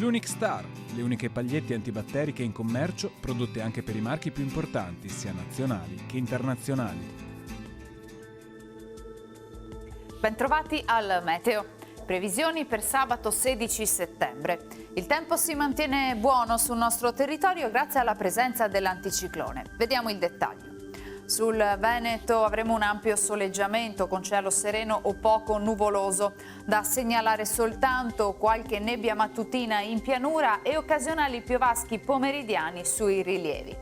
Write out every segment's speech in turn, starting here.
L'Unic Star, le uniche pagliette antibatteriche in commercio, prodotte anche per i marchi più importanti, sia nazionali che internazionali. Bentrovati al Meteo. Previsioni per sabato 16 settembre. Il tempo si mantiene buono sul nostro territorio grazie alla presenza dell'anticiclone. Vediamo il dettaglio. Sul Veneto avremo un ampio soleggiamento con cielo sereno o poco nuvoloso. Da segnalare soltanto qualche nebbia mattutina in pianura e occasionali piovaschi pomeridiani sui rilievi.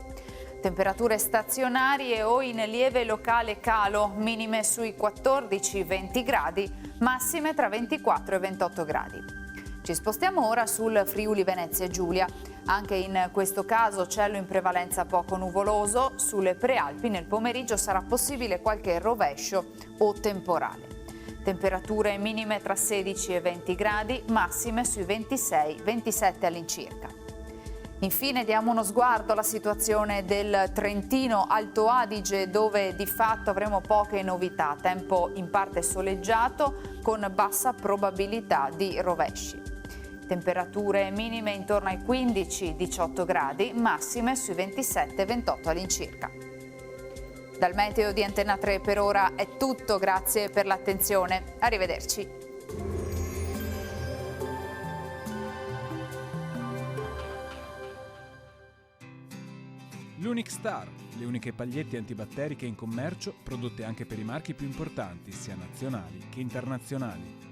Temperature stazionarie o in lieve locale calo, minime sui 14-20 gradi, massime tra 24 e 28 gradi. Ci spostiamo ora sul Friuli Venezia Giulia. Anche in questo caso cielo in prevalenza poco nuvoloso, sulle prealpi nel pomeriggio sarà possibile qualche rovescio o temporale. Temperature minime tra 16 e 20 gradi, massime sui 26-27 all'incirca. Infine diamo uno sguardo alla situazione del Trentino Alto Adige, dove di fatto avremo poche novità, tempo in parte soleggiato con bassa probabilità di rovesci. Temperature minime intorno ai 15-18 gradi, massime sui 27-28 all'incirca. Dal meteo di Antenna 3 per ora è tutto, grazie per l'attenzione, arrivederci. L'Unic Star, le uniche pagliette antibatteriche in commercio, prodotte anche per i marchi più importanti, sia nazionali che internazionali.